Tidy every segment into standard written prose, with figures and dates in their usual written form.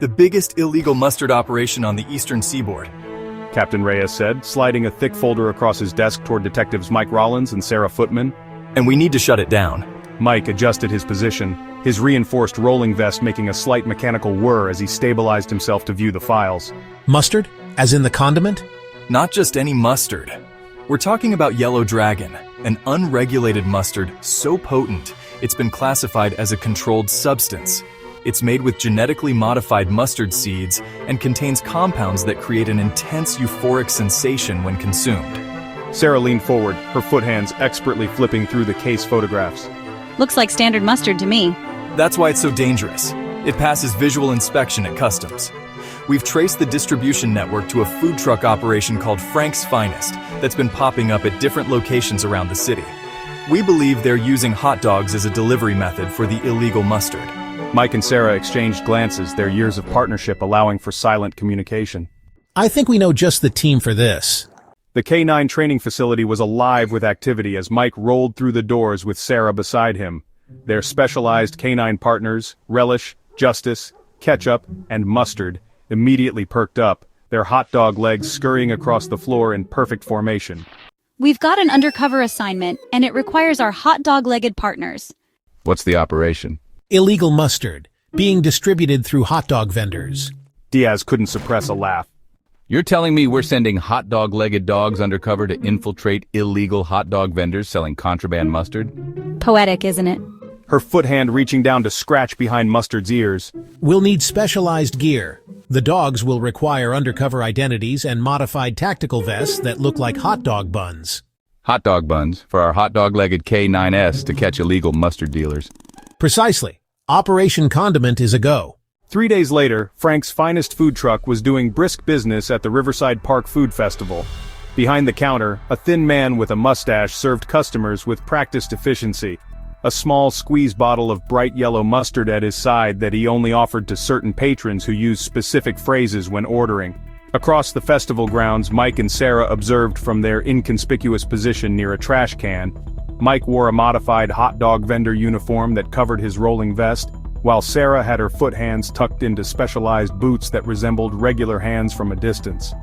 The biggest illegal mustard operation on the eastern seaboard. Captain Reyes said, sliding a thick folder across his desk toward Detectives Mike Rollins and Sarah Footman. And we need to shut it down. Mike adjusted his position, his reinforced rolling vest making a slight mechanical whir as he stabilized himself to view the files. Mustard? As in the condiment? Not just any mustard. We're talking about Yellow Dragon, an unregulated mustard so potent it's been classified as a controlled substance. It's made with genetically modified mustard seeds and contains compounds that create an intense euphoric sensation when consumed. Sarah leaned forward, her foot hands expertly flipping through the case photographs. Looks like standard mustard to me. That's why it's so dangerous. It passes visual inspection at customs. We've traced the distribution network to a food truck operation called Frank's Finest that's been popping up at different locations around the city. We believe they're using hot dogs as a delivery method for the illegal mustard. Mike and Sarah exchanged glances, their years of partnership allowing for silent communication. I think we know just the team for this. The K-9 training facility was alive with activity as Mike rolled through the doors with Sarah beside him. Their specialized K-9 partners, Relish, Justice, Ketchup, and Mustard, immediately perked up, their hot dog legs scurrying across the floor in perfect formation. We've got an undercover assignment, and it requires our hot dog-legged partners. What's the operation? Illegal mustard, being distributed through hot dog vendors. Diaz couldn't suppress a laugh. You're telling me we're sending hot dog-legged dogs undercover to infiltrate illegal hot dog vendors selling contraband mustard? Poetic, isn't it? Her foot hand reaching down to scratch behind Mustard's ears. We'll need specialized gear. The dogs will require undercover identities and modified tactical vests that look like hot dog buns. Hot dog buns for our hot dog-legged K-9S to catch illegal mustard dealers. Precisely. Operation Condiment is a go. 3 days later, Frank's Finest food truck was doing brisk business at the Riverside Park Food Festival. Behind the counter, a thin man with a mustache served customers with practiced efficiency. A small squeeze bottle of bright yellow mustard at his side that he only offered to certain patrons who used specific phrases when ordering. Across the festival grounds, Mike and Sarah observed from their inconspicuous position near a trash can. Mike wore a modified hot dog vendor uniform that covered his rolling vest, while Sarah had her foot hands tucked into specialized boots that resembled regular hands from a distance.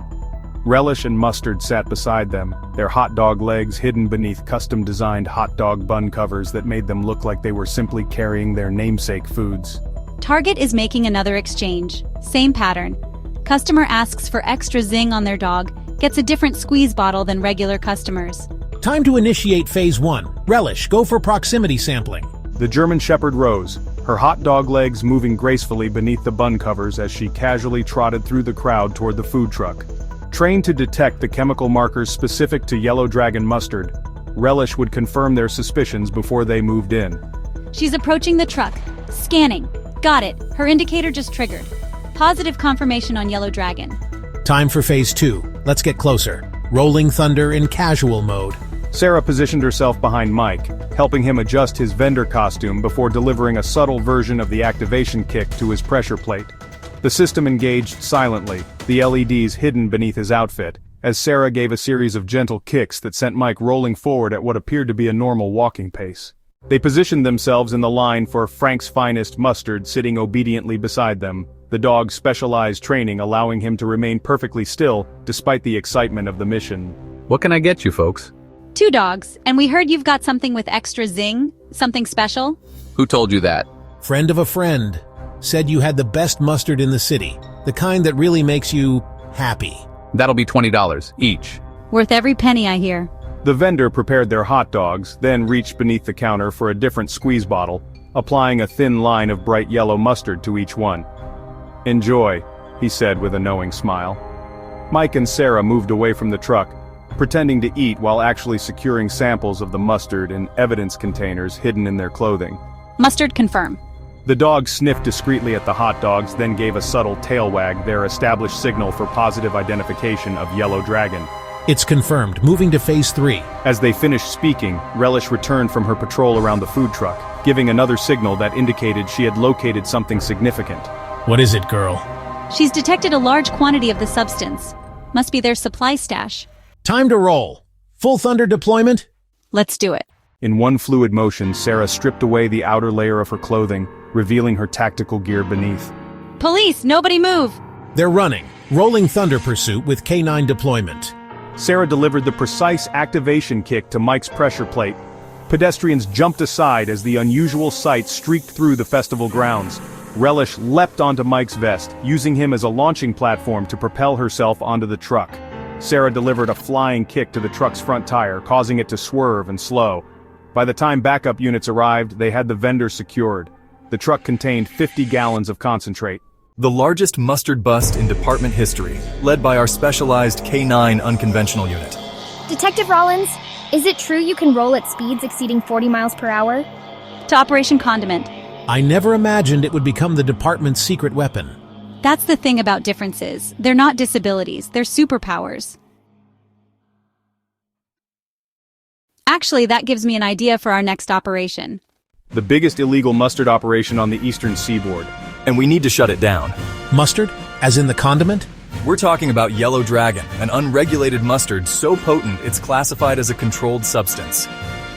Relish and Mustard sat beside them, their hot dog legs hidden beneath custom-designed hot dog bun covers that made them look like they were simply carrying their namesake foods. Target is making another exchange. Same pattern. Customer asks for extra zing on their dog, gets a different squeeze bottle than regular customers. Time to initiate Phase 1. Relish, go for proximity sampling. The German Shepherd rose, her hot dog legs moving gracefully beneath the bun covers as she casually trotted through the crowd toward the food truck. Trained to detect the chemical markers specific to Yellow Dragon mustard, Relish would confirm their suspicions before they moved in. She's approaching the truck. Scanning. Got it. Her indicator just triggered. Positive confirmation on Yellow Dragon. Time for Phase 2. Let's get closer. Rolling Thunder in casual mode. Sarah positioned herself behind Mike, helping him adjust his vendor costume before delivering a subtle version of the activation kick to his pressure plate. The system engaged silently, the LEDs hidden beneath his outfit, as Sarah gave a series of gentle kicks that sent Mike rolling forward at what appeared to be a normal walking pace. They positioned themselves in the line for Frank's Finest Mustard sitting obediently beside them, the dog's specialized training allowing him to remain perfectly still despite the excitement of the mission. What can I get you folks? 2 dogs, and we heard you've got something with extra zing? Something special? Who told you that? Friend of a friend. Said you had the best mustard in the city. The kind that really makes you happy. That'll be $20 each. Worth every penny, I hear. The vendor prepared their hot dogs, then reached beneath the counter for a different squeeze bottle, applying a thin line of bright yellow mustard to each one. "Enjoy," he said with a knowing smile. Mike and Sarah moved away from the truck, pretending to eat while actually securing samples of the mustard in evidence containers hidden in their clothing. Mustard confirm. The dog sniffed discreetly at the hot dogs, then gave a subtle tail wag, their established signal for positive identification of Yellow Dragon. It's confirmed. Moving to Phase 3. As they finished speaking, Relish returned from her patrol around the food truck, giving another signal that indicated she had located something significant. What is it, girl? She's detected a large quantity of the substance. Must be their supply stash. Time to roll. Full Thunder deployment? Let's do it. In one fluid motion, Sarah stripped away the outer layer of her clothing, revealing her tactical gear beneath. Police, nobody move! They're running. Rolling thunder pursuit with K9 deployment. Sarah delivered the precise activation kick to Mike's pressure plate. Pedestrians jumped aside as the unusual sight streaked through the festival grounds. Relish leapt onto Mike's vest, using him as a launching platform to propel herself onto the truck. Sarah delivered a flying kick to the truck's front tire, causing it to swerve and slow. By the time backup units arrived, they had the vendor secured. The truck contained 50 gallons of concentrate. The largest mustard bust in department history, led by our specialized K9 unconventional unit. Detective Rollins, is it true you can roll at speeds exceeding 40 miles per hour? To Operation Condiment. I never imagined it would become the department's secret weapon. That's the thing about differences. They're not disabilities, they're superpowers. Actually, that gives me an idea for our next operation. The biggest illegal mustard operation on the eastern seaboard. And we need to shut it down. Mustard? As in the condiment? We're talking about Yellow Dragon, an unregulated mustard so potent it's classified as a controlled substance.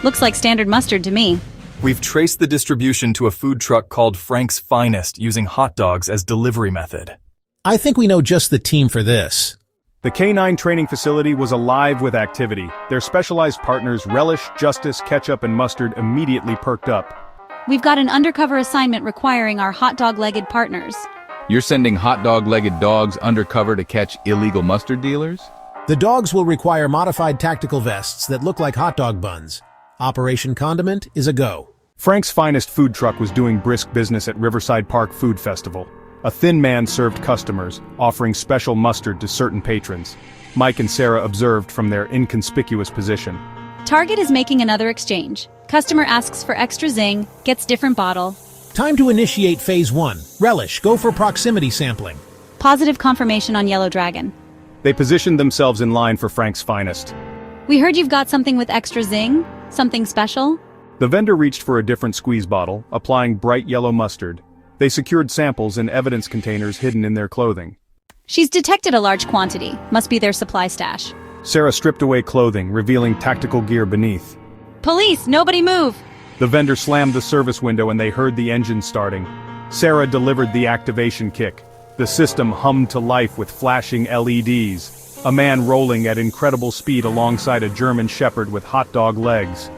Looks like standard mustard to me. We've traced the distribution to a food truck called Frank's Finest using hot dogs as delivery method. I think we know just the team for this. The K9 training facility was alive with activity. Their specialized partners Relish, Justice, Ketchup, and Mustard immediately perked up. We've got an undercover assignment requiring our hot dog-legged partners. You're sending hot dog-legged dogs undercover to catch illegal mustard dealers? The dogs will require modified tactical vests that look like hot dog buns. Operation Condiment is a go. Frank's Finest food truck was doing brisk business at Riverside Park Food Festival. A thin man served customers, offering special mustard to certain patrons. Mike and Sarah observed from their inconspicuous position. Target is making another exchange. Customer asks for extra zing, gets different bottle. Time to initiate Phase 1. Relish, go for proximity sampling. Positive confirmation on Yellow Dragon. They positioned themselves in line for Frank's Finest. We heard you've got something with extra zing? Something special? The vendor reached for a different squeeze bottle, applying bright yellow mustard. They secured samples in evidence containers hidden in their clothing. She's detected a large quantity. Must be their supply stash. Sarah stripped away clothing, revealing tactical gear beneath. Police, nobody move! The vendor slammed the service window and they heard the engine starting. Sarah delivered the activation kick. The system hummed to life with flashing LEDs. A man rolling at incredible speed alongside a German shepherd with hot dog legs.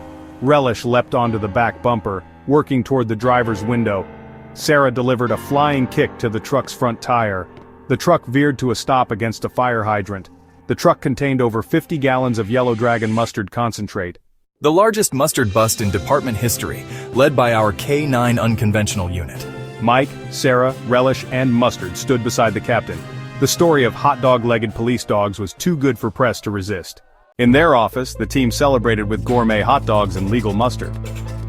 Relish leapt onto the back bumper, working toward the driver's window. Sarah delivered a flying kick to the truck's front tire. The truck veered to a stop against a fire hydrant. The truck contained over 50 gallons of Yellow Dragon mustard concentrate. The largest mustard bust in department history, led by our K9 unconventional unit. Mike, Sarah, Relish, and Mustard stood beside the captain. The story of hot dog-legged police dogs was too good for press to resist. In their office, the team celebrated with gourmet hot dogs and legal mustard.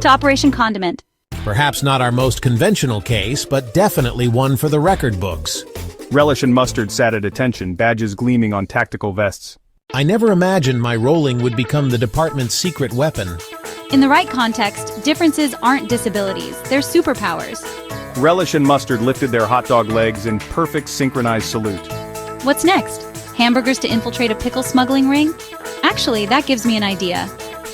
To Operation Condiment. Perhaps not our most conventional case, but definitely one for the record books. Relish and Mustard sat at attention, badges gleaming on tactical vests. I never imagined my rolling would become the department's secret weapon. In the right context, differences aren't disabilities, they're superpowers. Relish and Mustard lifted their hot dog legs in perfect synchronized salute. What's next? Hamburgers to infiltrate a pickle smuggling ring? Actually, that gives me an idea.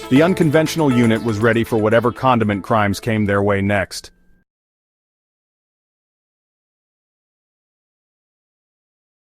The unconventional unit was ready for whatever condiment crimes came their way next.